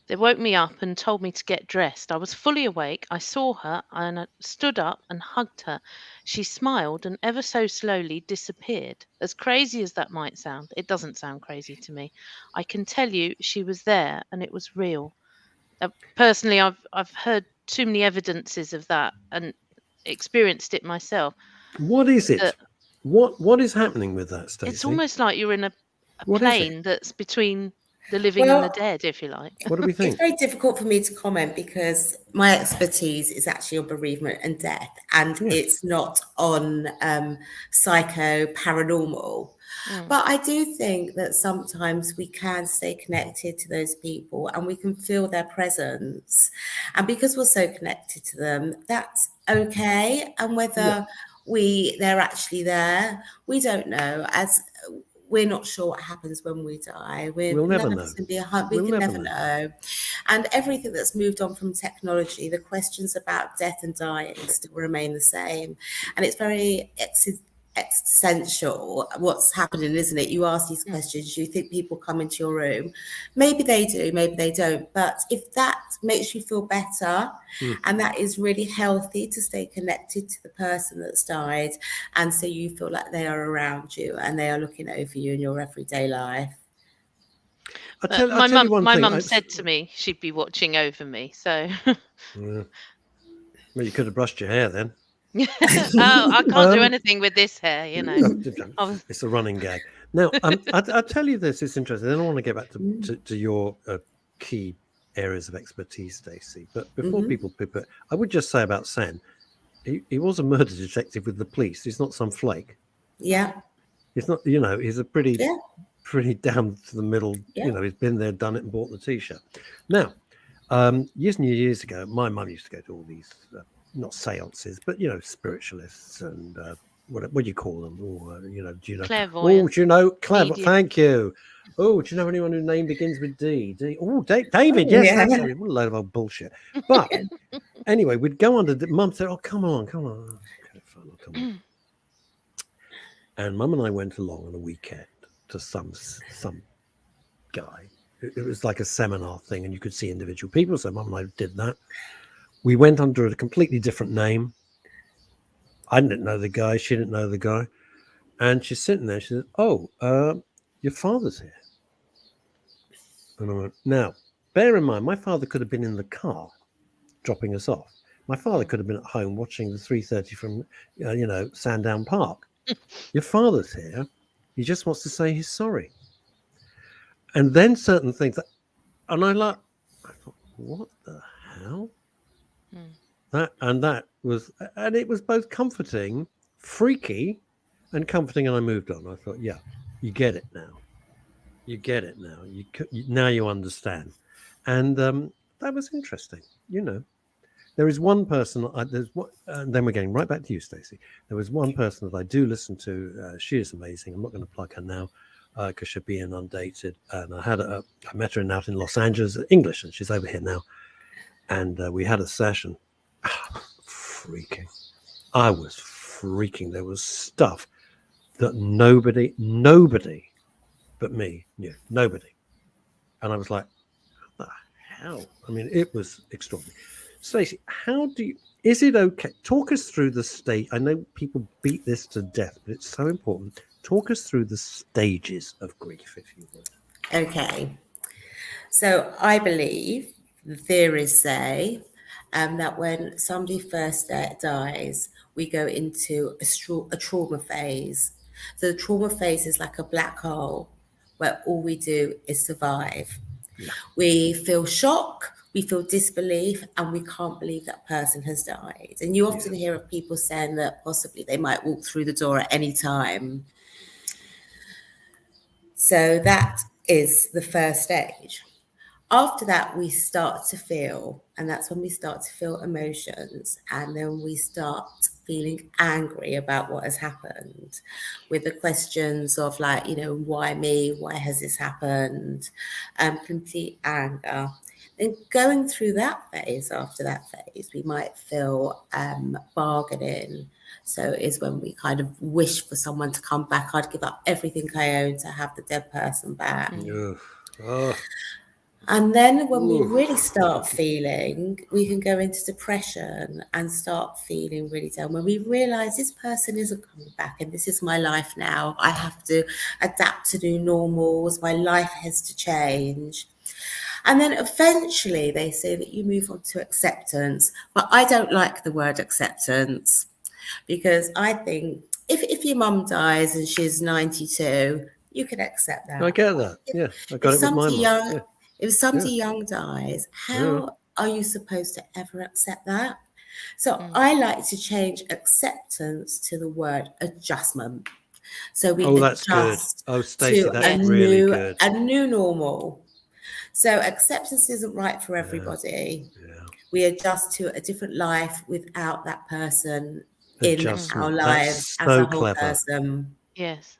They woke me up and told me to get dressed. I was fully awake. I saw her and I stood up and hugged her. She smiled and ever so slowly disappeared. As crazy as that might sound, it doesn't sound crazy to me. I can tell you she was there and it was real. Personally, I've heard too many evidences of that and experienced it myself. What is it? that What is happening with that, Stacey? It's almost like you're in a What is it? plane that's between the living and the Well, dead, if you like. What do we It's think? very difficult for me to comment because my expertise is actually on bereavement and death, and Yes. it's not on psycho paranormal. But I do think that sometimes we can stay connected to those people and we can feel their presence. And because we're so connected to them, that's okay. And whether they're actually there, we don't know. As we're not sure what happens when we die. We'll never None of know. us can be We'll we can never never know. And everything that's moved on from technology, the questions about death and dying still remain the same. And it's very existential what's happening, isn't it? You ask these questions, you think people come into your room. Maybe they do, maybe they don't. But if that makes you feel better and that is really healthy to stay connected to the person that's died, and so you feel like they are around you and they are looking over you in your everyday life. My mum said to me she'd be watching over me. So, Well, you could have brushed your hair then. I can't do anything with this hair, you know. It's a running gag. Now, I'll tell you this. It's interesting. Then I want to get back to your key areas of expertise, Stacey. But before people poo it, I would just say about Sen, he was a murder detective with the police. He's not some flake. Yeah. He's not. He's a pretty down to the middle. Yeah. He's been there, done it, and bought the T-shirt. Now, years and years ago, my mum used to go to all these. Not seances, but spiritualists and what do you call them? Or do you know? Clairvoyant. Oh, do you know Medium. Thank you. Oh, do you know anyone whose name begins with D? Oh, David. Yes, Yeah. that's what a load of old bullshit. But anyway, we'd go under. Mum said, "Oh, come on. Okay, fine, I'll come on." And Mum and I went along on a weekend to some guy. It was like a seminar thing, and you could see individual people. So Mum and I did that. We went under a completely different name. I didn't know the guy. She didn't know the guy. And she's sitting there. She said, "Oh, your father's here." And I went, now, bear in mind, my father could have been in the car dropping us off. My father could have been at home watching the 3:30 from, Sandown Park. Your father's here. He just wants to say he's sorry. And then certain things. And I thought, what the hell? And it was both comforting, freaky, and comforting. And I moved on. I thought, yeah, you get it now. You get it now. Now you understand. And that was interesting. There is one person. And then we're getting right back to you, Stacey. There was one person that I do listen to. She is amazing. I'm not going to plug her now because she'll be inundated. And I met her out in Los Angeles, English, and she's over here now. And we had a session. Freaking. I was freaking. There was stuff that nobody but me knew. Nobody. And I was like, what the hell? I mean, it was extraordinary. Stacey, is it okay? Talk us through the stage. I know people beat this to death, but it's so important. Talk us through the stages of grief, if you would. Okay. So I believe the theories say that when somebody first dies, we go into a trauma phase. So the trauma phase is like a black hole where all we do is survive. Yeah. We feel shock, we feel disbelief, and we can't believe that person has died. And you often hear of people saying that possibly they might walk through the door at any time. So that is the first stage. After that, we start to feel, and that's when we start to feel emotions, and then we start feeling angry about what has happened, with the questions of like, why me? Why has this happened? Complete anger. And going through that phase, after that phase, we might feel bargaining. So it's when we kind of wish for someone to come back. I'd give up everything I own to have the dead person back. And then when we really start feeling, we can go into depression and start feeling really down. When we realize this person isn't coming back and this is my life now, I have to adapt to new normals, my life has to change. And then eventually they say that you move on to acceptance. But I don't like the word acceptance, because I think if your mum dies and she's 92, you can accept that. I get that. Yeah, I got it with my mum. If somebody young dies, how are you supposed to ever accept that? So I like to change acceptance to the word adjustment. So we that's good. adjust Stacey, to that's really good. a new normal. So acceptance isn't right for everybody. Yeah. We adjust to a different life without that person in our lives That's so as a whole clever. person. Yes.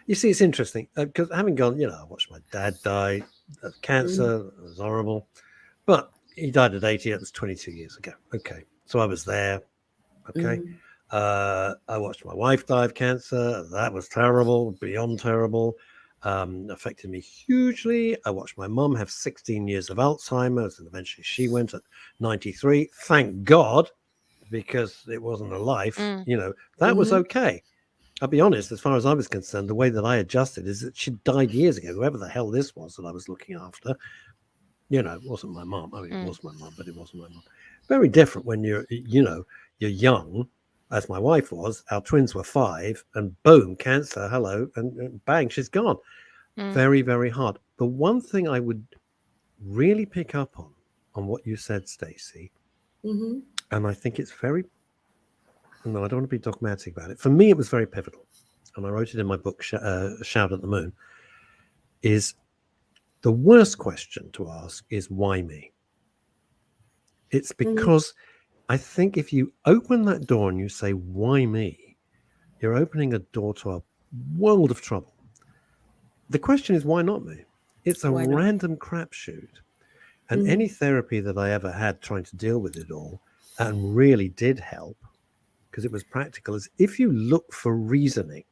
You see, it's interesting because having gone, I watched my dad die of cancer. It was horrible. But he died at 80. It was 22 years ago. Okay. So I was there. Okay. I watched my wife die of cancer. That was terrible, beyond terrible. Affected me hugely. I watched my mum have 16 years of Alzheimer's, and eventually she went at 93. Thank God, because it wasn't a life. That was okay. I'll be honest, as far as I was concerned, the way that I adjusted is that she died years ago. Whoever the hell this was that I was looking after, it wasn't my mom. I mean, it was my mom, but it wasn't my mom. Very different when you're young, as my wife was. Our twins were 5, and boom, cancer, hello, and bang, she's gone. Very, very hard. The one thing I would really pick up on what you said, Stacy, and I think it's very, no, I don't want to be dogmatic about it. For me, it was very pivotal, and I wrote it in my book, Shout at the Moon, is the worst question to ask is, why me? It's because I think if you open that door and you say, why me, you're opening a door to a world of trouble. The question is, why not me? It's a random crapshoot. And any therapy that I ever had trying to deal with it all and really did help, because it was practical, is if you look for reasoning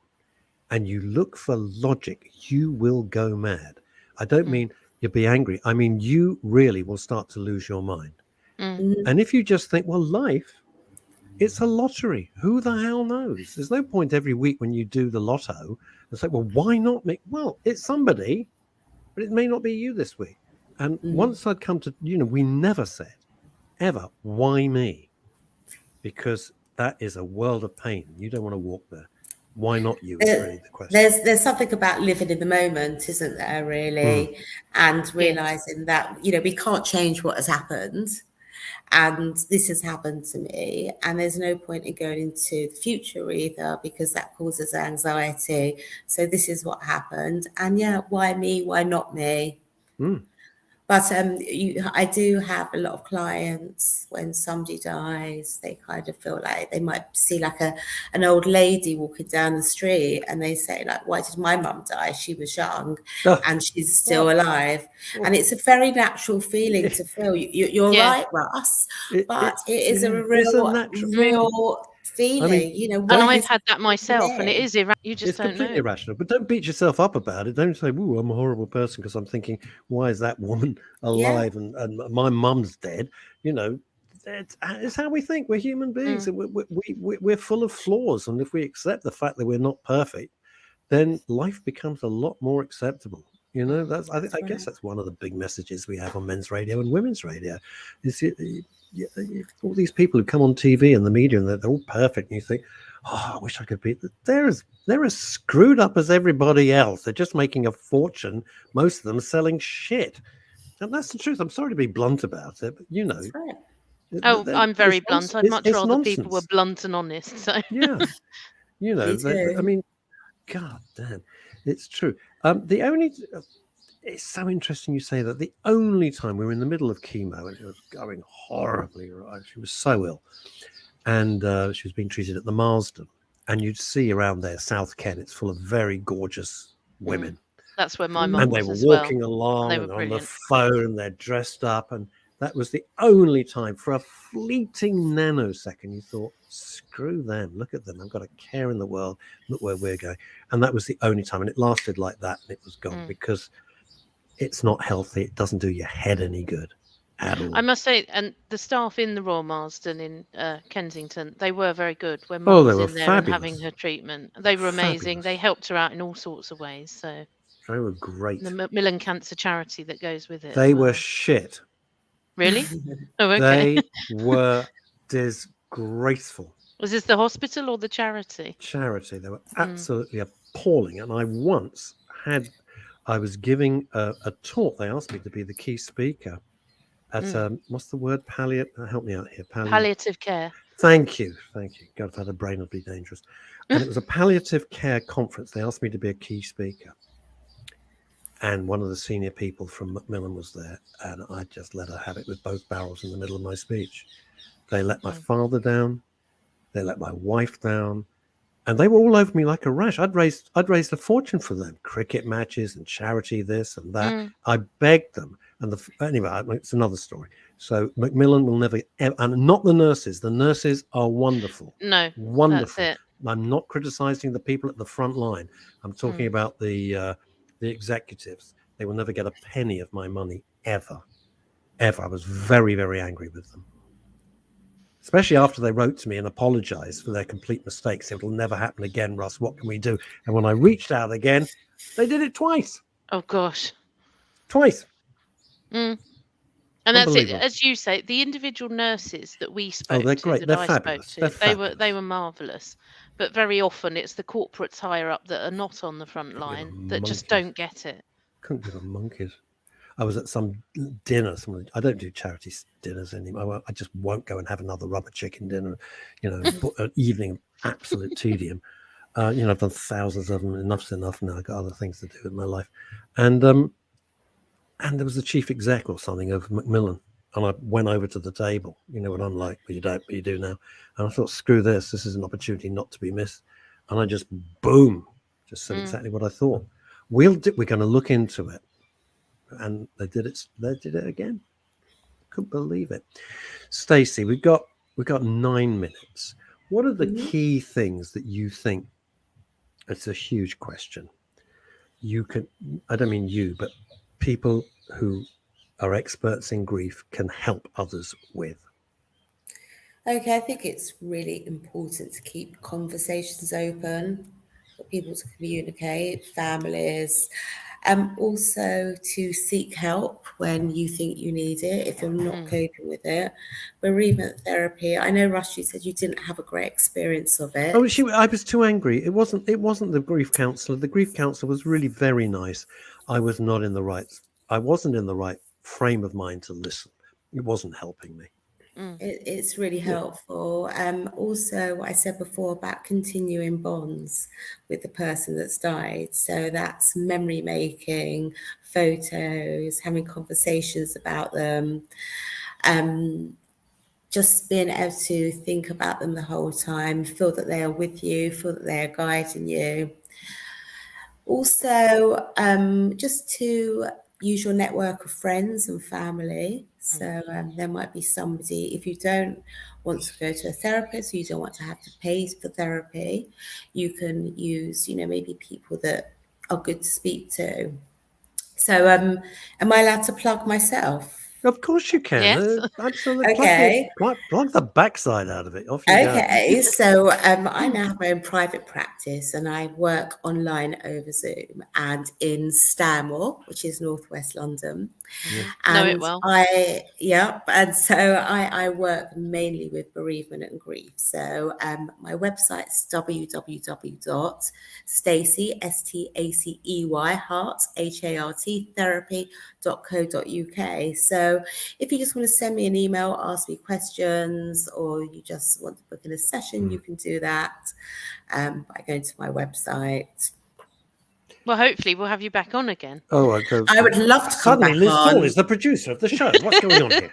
and you look for logic, you will go mad. I don't mean you'll be angry. I mean, you really will start to lose your mind. And if you just think, well, life, it's a lottery. Who the hell knows? There's no point every week when you do the lotto and say, well, why not me? Well, it's somebody, but it may not be you this week. And once I'd come to, we never said, ever, why me? Because that is a world of pain. You don't want to walk there. Why not you is really the question. There's something about living in the moment, isn't there, really? And realizing that, we can't change what has happened. And this has happened to me. And there's no point in going into the future either, because that causes anxiety. So this is what happened. And why me? Why not me? But I do have a lot of clients, when somebody dies, they kind of feel like they might see like an old lady walking down the street, and they say, like, why did my mum die? She was young and she's still alive. And it's a very natural feeling to feel. You're right, Russ, but it is a real feeling. And I've had that myself, and it is you just don't know. It's completely irrational. But don't beat yourself up about it. Don't say, "Ooh, I'm a horrible person," because I'm thinking, why is that woman alive and my mum's dead? It's how we think. We're human beings. We're full of flaws, and if we accept the fact that we're not perfect, then life becomes a lot more acceptable. I guess that's one of the big messages we have on men's radio and women's radio. Is all these people who come on TV and the media, and they're all perfect, and you think, oh, I wish I could be. They're as screwed up as everybody else. They're just making a fortune, most of them selling shit. And that's the truth. I'm sorry to be blunt about it, but That's right. I'm very blunt. I'd much rather people were blunt and honest. So I mean, God damn, it's true. The only it's so interesting you say that. The only time we were in the middle of chemo and it was going horribly right, she was so ill, and she was being treated at the Marsden, and you'd see around there, South Kent, it's full of very gorgeous women. That's where my mum And was they were as well. walking along They were and on the brilliant. phone, they're dressed up, and that was the only time for a fleeting nanosecond you thought, screw them, look at them, I've got a care in the world, look where we're going. And that was the only time, and it lasted like that, and it was gone, because it's not healthy. It doesn't do your head any good at all. I must say, and the staff in the Royal Marsden in Kensington, they were very good when Oh, Mum they was were in there and having fabulous. her treatment. They were amazing. Fabulous. They helped her out in all sorts of ways. So They were great. the Macmillan Cancer Charity that goes with it. They as were well. shit. Really? Oh, okay. They were disgraceful. Was this the hospital or the charity? Charity. They were absolutely appalling. And I was giving a talk. They asked me to be the key speaker at what's the word? Help me out here. Palliative care. Thank you. God, if I had a brain, it'd be dangerous. And it was a palliative care conference. They asked me to be a key speaker. And one of the senior people from Macmillan was there, and I just let her have it with both barrels in the middle of my speech. They let my father down, they let my wife down, and they were all over me like a rash. I'd raised a fortune for them, cricket matches and charity, this and that. I begged them, and anyway, it's another story. So Macmillan will never, and not the nurses. The nurses are wonderful. No, wonderful. that's it. I'm not criticizing the people at the front line. I'm talking about the executives. They will never get a penny of my money ever. I was very, very angry with them, especially after they wrote to me and apologized for their complete mistakes. It will never happen again, Russ. What can we do? And when I reached out again, they did it twice. Oh gosh. Twice. And that's it. As you say, the individual nurses that we spoke they're to, great. that They're I fabulous. spoke to, they were marvelous. But very often it's the corporates higher up that are not on the front line that just don't get it. Couldn't give a monkeys. I was at some dinner. I don't do charity dinners anymore. I just won't go and have another rubber chicken dinner. An evening of absolute tedium. I've done thousands of them. Enough's enough now. I've got other things to do in my life. And there was the chief exec or something of Macmillan. And I went over to the table, and I'm like, well, you don't, but you do now. And I thought, screw this. This is an opportunity not to be missed. And I just, boom, just said exactly what I thought. We're going to look into it. And they did it again. Couldn't believe it. Stacy, we've got 9 minutes. What are the key things that you think? It's a huge question. I don't mean you, but people who are experts in grief can help others with. Okay, I think it's really important to keep conversations open for people to communicate, families, also to seek help when you think you need it, if you're not coping with it. Bereavement therapy, I know, Russ, you said you didn't have a great experience of it. Oh, I was too angry. It wasn't the grief counsellor. The grief counsellor was really very nice. I wasn't in the right frame of mind to listen. It wasn't helping me. It's really helpful. Also, what I said before about continuing bonds with the person that's died. So that's memory making, photos, having conversations about them, just being able to think about them the whole time, feel that they are with you, feel that they are guiding you. Also, just to use your network of friends and family. So there might be somebody, if you don't want to go to a therapist, you don't want to have to pay for therapy, you can use, maybe people that are good to speak to. So am I allowed to plug myself? Of course you can. Yes. Absolutely. Okay. Plug the backside out of it. Off you Okay, so I now have my own private practice and I work online over Zoom and in Stanmore, which is northwest London. Know it well. And so I work mainly with bereavement and grief. So my website's www.Stacy, Stacey, Hart, Hart, therapy.co.uk. So if you just want to send me an email, ask me questions, or you just want to book in a session, you can do that by going to my website. Well, hopefully we'll have you back on again. Oh, I would love to come suddenly back Liz Paul on. is the producer of the show. What's going on here?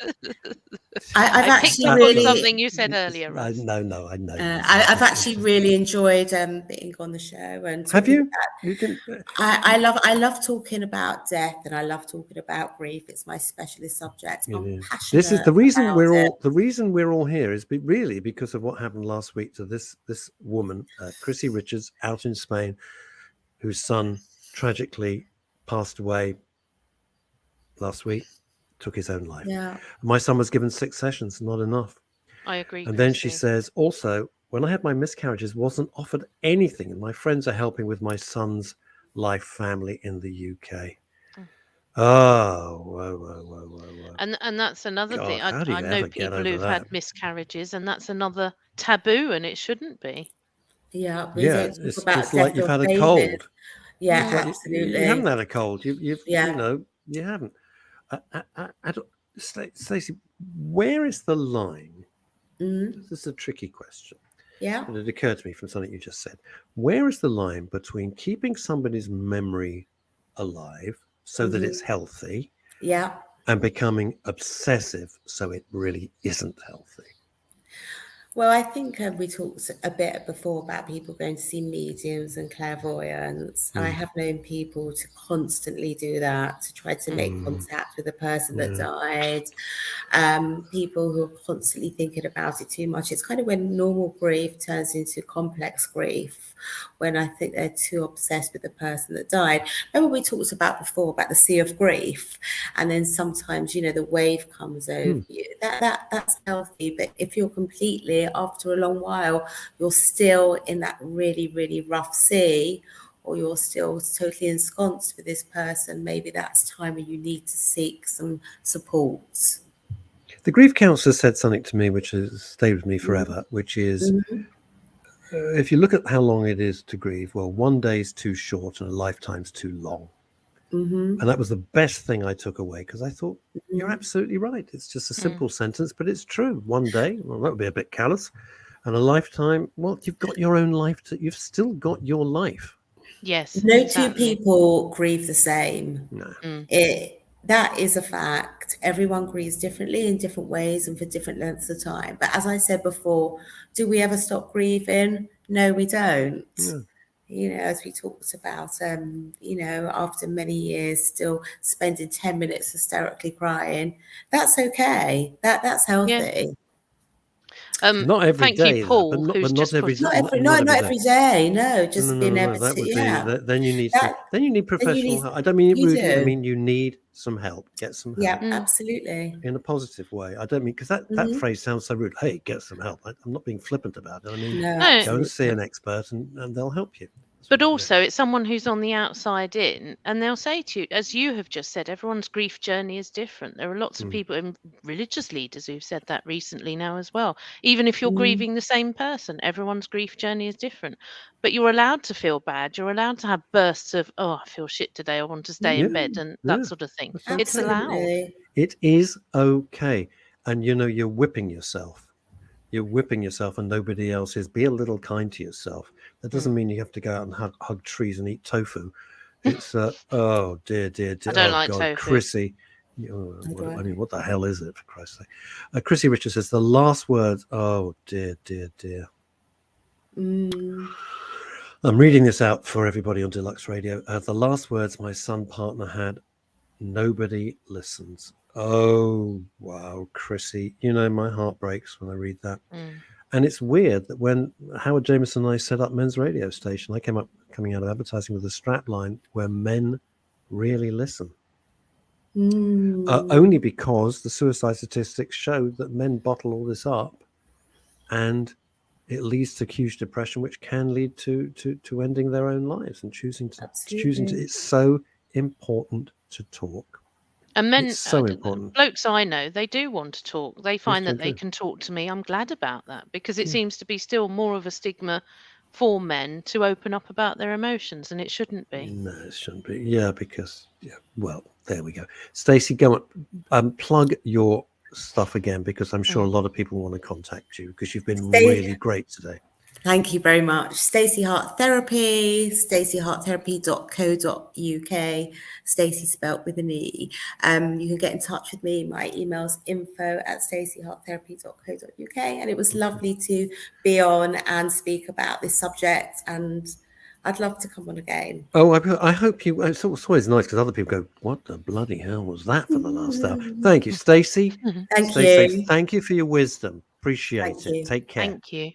I've I picked actually up on really, something you said earlier, Russ. No, I know. I've actually really enjoyed being on the show and Have talking you? about. You didn't. I love talking about death, and I love talking about grief. It's my specialist subject. I'm passionate. This is the reason about we're it. all. The reason we're all here is really because of what happened last week to this woman, Chrissy Richards, out in Spain, whose son tragically passed away last week, took his own life. Yeah. My son was given 6 sessions, not enough. I agree. And then she says, also, when I had my miscarriages, wasn't offered anything, and my friends are helping with my son's life family in the UK. Oh, whoa. And that's another God, thing. how do you I know ever get people over who've that? had miscarriages, and that's another taboo, and it shouldn't be. Yeah, we don't talk about it's like you've had a babies. cold. Yeah, It's like absolutely. you haven't had a cold. You Yeah. you haven't. Stacey, where is the line? This is a tricky question. Yeah. And it occurred to me from something you just said. Where is the line between keeping somebody's memory alive so that it's healthy, Yeah. and becoming obsessive so it really isn't healthy? Well, I think we talked a bit before about people going to see mediums and clairvoyants. I have known people to constantly do that, to try to make contact with the person that died. People who are constantly thinking about it too much. It's kind of when normal grief turns into complex grief, when I think they're too obsessed with the person that died. Remember we talked about before about the sea of grief, and then sometimes, the wave comes over you. That's healthy, but if you're completely, after a long while, you're still in that really, really rough sea, or you're still totally ensconced with this person, maybe that's time when you need to seek some support. The grief counsellor said something to me which has stayed with me forever, which is, if you look at how long it is to grieve, well, 1 day is too short and a lifetime's too long. And that was the best thing I took away, because I thought, you're absolutely right. It's just a simple sentence, but it's true. 1 day, well, that would be a bit callous. And a lifetime, well, you've got your own life. You've still got your life. Yes. No exactly. two people grieve the same. No. That is a fact. Everyone grieves differently in different ways and for different lengths of time. But as I said before, do we ever stop grieving? No, we don't. Yeah. As we talked about, after many years, still spending 10 minutes hysterically crying, that's okay. That's healthy. Yeah. Not every thank day, you, Paul, but who's not just every put- Not every day. No, just being able that to. would Yeah. be. Then you need That- then you need professional need- help. I don't mean it you rudely. I do. mean you need some help. Get some help. Yeah, absolutely. In a positive way. I don't mean, because that phrase sounds so rude. Hey, get some help. I'm not being flippant about it. I mean, No, No. go absolutely. and see an expert and they'll help you. But also, it's someone who's on the outside in, and they'll say to you, as you have just said, everyone's grief journey is different. There are lots of people, and religious leaders, who've said that recently now as well. Even if you're grieving the same person, everyone's grief journey is different. But you're allowed to feel bad. You're allowed to have bursts of, oh, I feel shit today. I want to stay in bed, and that sort of thing. That's It's allowed. Absolutely. It is okay. And you're whipping yourself. You're whipping yourself and nobody else is. Be a little kind to yourself. That doesn't mean you have to go out and hug trees and eat tofu. It's oh dear. I don't like God, tofu. Chrissy. I mean, what the hell is it, for Christ's sake? Chrissy Richards says the last words. Oh dear. I'm reading this out for everybody on Deluxe Radio. The last words my son partner had: nobody listens. Oh wow, Chrissy, my heart breaks when I read that. And it's weird that when Howard Jameson and I set up Men's Radio Station, I coming out of advertising with a strap line where men really listen. Only because the suicide statistics show that men bottle all this up, and it leads to huge depression, which can lead to ending their own lives and choosing to. It's so important to talk. And men, It's so important. blokes I know, they do want to talk. They find they that they do. can talk to me. I'm glad about that, because it seems to be still more of a stigma for men to open up about their emotions, and it shouldn't be. No, it shouldn't be. Yeah, because well, there we go. Stacey, go on. Plug your stuff again, because I'm sure a lot of people want to contact you, because you've been really great today. Thank you very much. Stacy Hart Therapy, stacyharttherapy.co.uk, Stacy spelt with an E. You can get in touch with me. My email's info@stacyharttherapy.co.uk. And it was lovely to be on and speak about this subject, and I'd love to come on again. Oh, I hope you. It's always nice because other people go, "What the bloody hell was that for the last hour?" Thank you, Stacy. Thank Stay you. Thank you for your wisdom. Appreciate Thank it. you. Take care. Thank you.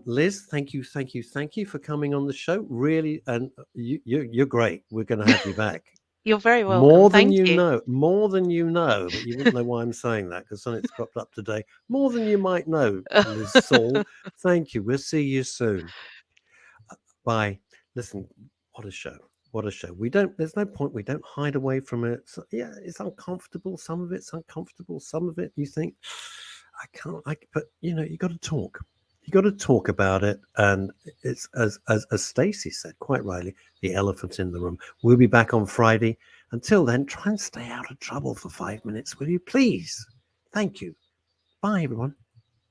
Liz, thank you for coming on the show. Really, and you're great. We're going to have you back. You're very welcome. More than Thank you know, but you wouldn't know why I'm saying that because something's cropped up today. More than you might know, Liz Saul. Thank you. We'll see you soon. Bye. Listen, what a show. What a show. There's no point. We don't hide away from it. So, yeah, it's uncomfortable. Some of it's uncomfortable. Some of it you think, but you got to talk. You got to talk about it. And it's as Stacy said, quite rightly, the elephant in the room. We'll be back on Friday. Until then, try and stay out of trouble for 5 minutes, will you please? Thank you. Bye, everyone.